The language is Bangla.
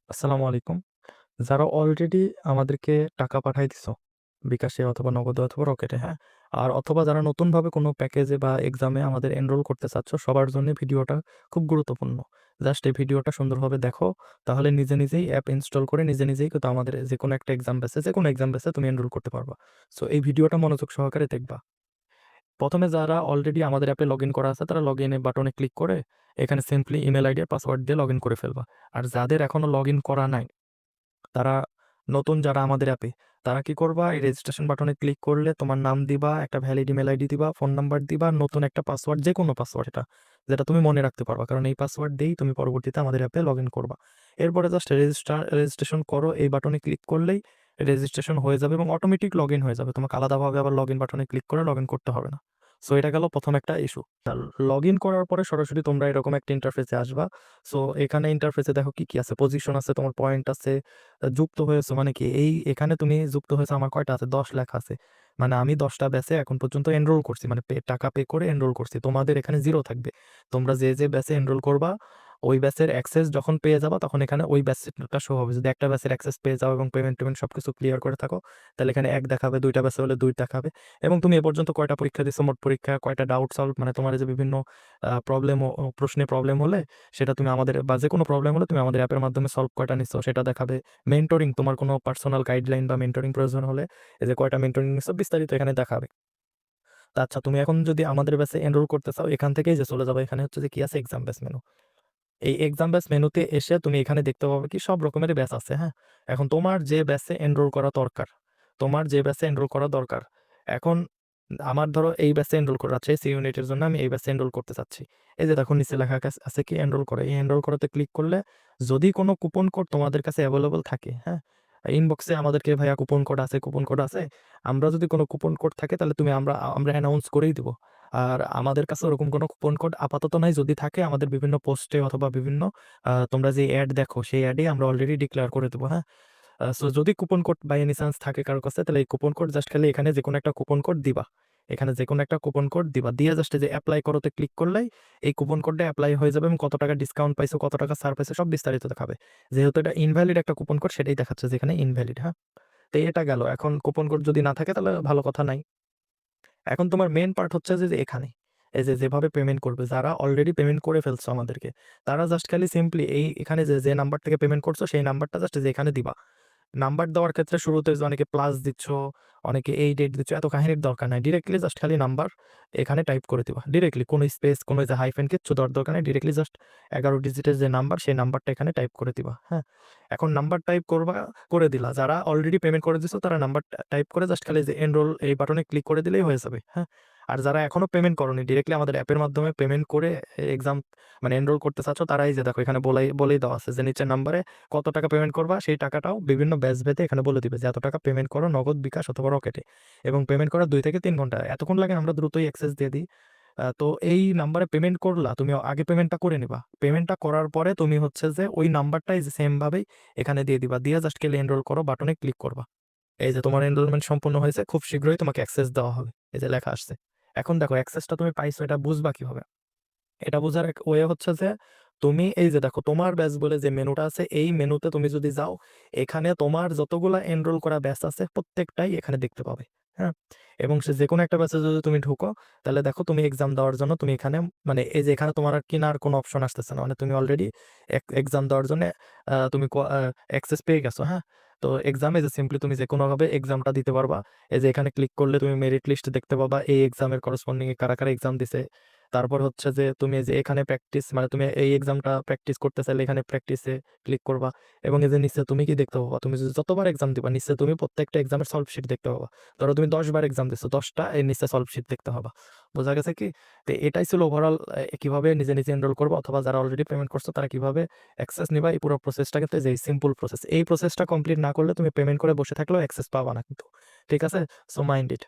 আসসালামু আলাইকুম। যারা অলরেডি আমাদেরকে টাকা পাঠায় দিছো, বিকাশে অথবা নগদে অথবা রকেটে, হ্যাঁ? আর অথবা যারা নতুনভাবে কোনো প্যাকেজে বা এক্সামে আমাদের এনরোল করতে চাচ্ছ, সবার জন্য ভিডিওটা খুব গুরুত্বপূর্ণ। জাস্ট এই ভিডিওটা সুন্দরভাবে দেখো, তাহলে নিজে নিজেই অ্যাপ ইনস্টল করে নিজে নিজেই কিন্তু আমাদের যেকোনো একটা এক্সাম বেসে যেকোনো এক্সাম বেসে তুমি এনরোল করতে পারবা। সো এই ভিডিওটা মনোযোগ সহকারে দেখবা। ১ম এ যারা অলরেডি আমাদের অ্যাপে লগইন করা আছে, তারা লগইন এ বাটনে ক্লিক করে এখানে সিম্পলি ইমেইল আইডি আর পাসওয়ার্ড দিয়ে লগইন করে ফেলবা। আর যাদের এখনো লগইন করা নাই, তারা নতুন যারা আমাদের অ্যাপে, তারা কি করবা? এই রেজিস্ট্রেশন বাটনে ক্লিক করলে তোমার নাম দিবা, একটা ভ্যালিড ইমেইল আইডি দিবা, ফোন নাম্বার দিবা, নতুন একটা পাসওয়ার্ড, যেকোনো পাসওয়ার্ড এটা, যেটা তুমি মনে রাখতে পারবা। কারণ এই পাসওয়ার্ড দিয়েই তুমি পরবর্তীতে আমাদের অ্যাপে লগইন করবা। এরপরে জাস্ট রেজিস্ট্রেশন করো, এই বাটনে ক্লিক করলেই রেজিস্ট্রেশন হয়ে যাবে এবং অটোমেটিক লগইন হয়ে যাবে। তোমাকে আলাদাভাবে আবার লগইন বাটনে ক্লিক করে লগইন করতে হবে না। সো এটা গেল ১ম একটা ইস্যু। লগইন করার পরে সরাসরি তোমরা এরকম একটা ইন্টারফেসে আসবা। সো এখানে ইন্টারফেসে দেখো কি আছে? পজিশন আছে, তোমার পয়েন্ট আছে, যুক্ত হয়েছো মানে কি? এখানে তুমি যুক্ত হয়েছো, আমার কয়টা আছে? ১০ লেখা আছে। মানে আমি ১০ টা ব্যাচে এখন পর্যন্ত এনরোল করছি। মানে টাকা পে করে এনরোল করছি। তোমাদের এখানে 0 থাকবে। তোমরা যে ব্যাচে এনরোল করবা, ওই ব্যাচের অ্যাক্সেস যখন পেয়ে যাবা, তখন এখানে ওই ব্যাচটা শো হবে। যদি একটা ব্যাচের অ্যাক্সেস পেয়ে যাও এবং পেমেন্ট-টেমেন্ট সবকিছু ক্লিয়ার করে থাকো, তাহলে এখানে ১ দেখাবে, ২ টা ব্যাচে হলে ২ দেখাবে এবং তুমি এ পর্যন্ত কয়টা পরীক্ষা দিছো, মোট পরীক্ষা, কয়টা ডাউট সলভ, মানে তোমার এই যে বিভিন্ন প্রবলেম প্রশ্নে প্রবলেম হলে সেটা তুমি আমাদের, বা যেকোনো প্রবলেম হলে তুমি আমাদের অ্যাপের মাধ্যমে সলভ কয়টা নিচ্ছো সেটা দেখাবে। মেন্টরিং, তোমার কোনো পার্সোনাল গাইডলাইন বা মেন্টরিং প্রয়োজন হলে এই যে কয়টা মেন্টরিং নিচ্ছো বিস্তারিত এখানে দেখাবে। তো আচ্ছা, তুমি এখন যদি আমাদের ব্যাচে এনরোল করতে চাও, এখান থেকেই যে চলে যাবে, এখানে হচ্ছে যে কি আছে? Exam batch menu. এই এক্সাম ব্যাচ মেনুতে এসে তুমি এখানে দেখতে পাবে কি সব রকমের ব্যাচ আছে, হ্যাঁ? এখন তোমার যে ব্যাচে এনরোল করা দরকার, তোমার যে ব্যাচে এনরোল করা দরকার। এখন আমার ধরো এই ব্যাচে এনরোল করা আছে, সি ইউনিটের জন্য আমি এই ব্যাচে এনরোল করতে চাচ্ছি। এই যে দেখো নিচে লেখা আছে কি এনরোল করা। এই এনরোল করাতে ক্লিক করলে যদি কোনো কুপন কোড তোমাদের কাছে এভেইলেবল থাকে, হ্যাঁ? ইনবক্সে আমাদেরকে ভাইয়া কুপন কোড আছে, কুপন কোড আছে। আমরা যদি কোনো কুপন কোড থাকে তাহলে আমরা অ্যানাউন্স করেই দিব। আর আমাদের কাছে ওরকম কোনো কুপন কোড আপাতত নাই। যদি থাকে আমাদের বিভিন্ন পোস্টে অথবা বিভিন্ন তোমরা যে এড দেখো সেই এডেই আমরা অলরেডি ডিক্লেয়ার করে দেব, হ্যাঁ? সো যদি coupon code by any chance থাকে কারো কাছে, তাহলে এই কুপন কোড জাস্ট খালি এখানে যেকোনো একটা কুপন কোড দিবা। এখানে যেকোনো একটা কুপন কোড দিবা। দিয়ে জাস্ট এই যে এপ্লাই করোতে ক্লিক করলেই এই কুপন কোডটা এপ্লাই হয়ে যাবে এবং কত টাকা ডিসকাউন্ট পাইছো, কত টাকা ছাড় পাইছো সব বিস্তারিত দেখাবে। যেহেতু এটা ইনভ্যালিড একটা কুপন কোড, সেটাই দেখাচ্ছে যে এখানে ইনভ্যালিড, হ্যাঁ? তো এটা গেল। এখন কুপন কোড যদি না থাকে তাহলে ভালো কথা নাই। এখন তোমার মেইন পার্ট হচ্ছে যে এখানে। এই যে যেভাবে পেমেন্ট করবে, যারা অলরেডি পেমেন্ট করে ফেলছো আমাদেরকে, তারা জাস্ট খালি সিম্পলি এখানে যে নাম্বার থেকে পেমেন্ট করছো সেই নাম্বারটা জাস্ট যে এখানে দিবা। নাম্বার দেওয়ার ক্ষেত্রে শুরুতে যে অনেকে প্লাস দিচ্ছ, অনেকে এই ডেট দিচ্ছ, এত কাহিনীর দরকার নাই। ডিরেক্টলি জাস্ট খালি নাম্বার এখানে টাইপ করে দিবা। ডিরেক্টলি কোনো স্পেস, কোনো যে হাইফেন কিচ্ছু দেওয়ার দরকার নাই। ডিরেক্টলি জাস্ট ১১ ডিজিটের যে নাম্বার, সেই নাম্বারটা এখানে টাইপ করে দিবা, হ্যাঁ? এখন নাম্বার টাইপ করবা, করে দিলা। যারা অলরেডি পেমেন্ট করে দিছো তারা নাম্বার টাইপ করে জাস্ট খালি যে এনরোল এই বাটনে ক্লিক করে দিলেই হয়ে যাবে, হ্যাঁ? আর যারা এখনো পেমেন্ট করোনি, ডিরেক্টলি আমাদের অ্যাপের মাধ্যমে পেমেন্ট করে এক্সাম মানে এনরোল করতে চাচ্ছ, তারা এই যে দেখো এখানে বলেই দেওয়া আছে যে নিচের নাম্বারে কত টাকা পেমেন্ট করবা, সেই টাকাটাও বিভিন্ন ব্যাচ ভেদে এখানে বলে দিবে যে এত টাকা পেমেন্ট করো নগদ, বিকাশ অথবা রকেটে, এবং পেমেন্ট করার ২ থেকে ৩ ঘন্টা এতক্ষণ লাগে, আমরা দ্রুতই অ্যাক্সেস দিয়ে দিই। তো এই নাম্বারে পেমেন্ট করলা, তুমি আগে পেমেন্টটা করে নিবা। পেমেন্টটা করার পরে তুমি হচ্ছে যে ওই নাম্বারটাই যে সেম ভাবেই এখানে দিয়ে দিবা। দিয়ে জাস্ট খালি এনরোল করো বাটনে ক্লিক করবা। এই যে তোমার এনরোলমেন্ট সম্পূর্ণ হয়েছে। খুব শীঘ্রই তোমাকে অ্যাক্সেস দেওয়া হবে। এই যে লেখা আসছে। এখন দেখো অ্যাক্সেসটা তুমি পাইছো, এটা বুঝবা কিভাবে? এটা বোঝার এক ওয়ে হচ্ছে যে তুমি এই যে দেখো তোমার ব্যাচ বলে যে মেনুটা আছে, এই মেনুতে তুমি যদি যাও, এখানে তোমার যতগুলা এনরোল করা ব্যাচ আছে প্রত্যেকটাই এখানে দেখতে পাবে, হ্যাঁ? এবং সে যেকোনো একটা ব্যাচে যদি তুমি ঢুকো, তাহলে দেখো তুমি এক্সাম দেওয়ার জন্য তুমি এখানে, মানে এই যে এখানে তোমার আর কেনার কোনো অপশন আসতেছে না। মানে তুমি অলরেডি এক্সাম দেওয়ার জন্য তুমি অ্যাক্সেস পেয়ে গেছো, হ্যাঁ? তো এক্সামে যে সিম্পলি তুমি যেকোনোভাবে এক্সামটা দিতে পারবা। এই যে এখানে ক্লিক করলে তুমি মেরিট লিস্ট দেখতে পাবা। এই এক্সামের করসপন্ডিং এ কারা, কারা এক্সাম দিছে। তারপর হচ্ছে যে তুমি এই যে এখানে প্র্যাকটিস, মানে তুমি এই এক্সামটা প্র্যাকটিস করতে চাইলে এখানে প্র্যাকটিসে ক্লিক করবা এবং এই যে নিচে তুমি কি দেখতে পাবা, তুমি যদি যতবার এক্সাম দিবা নিচে তুমি প্রত্যেকটা এক্সামের সলভ শিট দেখতে পাবা। ধরো তুমি ১০ বার এক্সাম দিছো, ১০ টা এর নিচে সলভ শিট দেখতে পাবা। বোঝা গেছে কি? তো এটাই ছিল ওভারঅল কিভাবে নিজে, নিজে এনরোল করবা, অথবা যারা অলরেডি পেমেন্ট করছো তারা কিভাবে অ্যাক্সেস নিবা, এই পুরো প্রসেসটা কিন্তু যে সিম্পল প্রসেস। এই প্রসেসটা কমপ্লিট না করলে তুমি পেমেন্ট করে বসে থাকলেও অ্যাক্সেস পাবা না কিন্তু। ঠিক আছে? So mind it.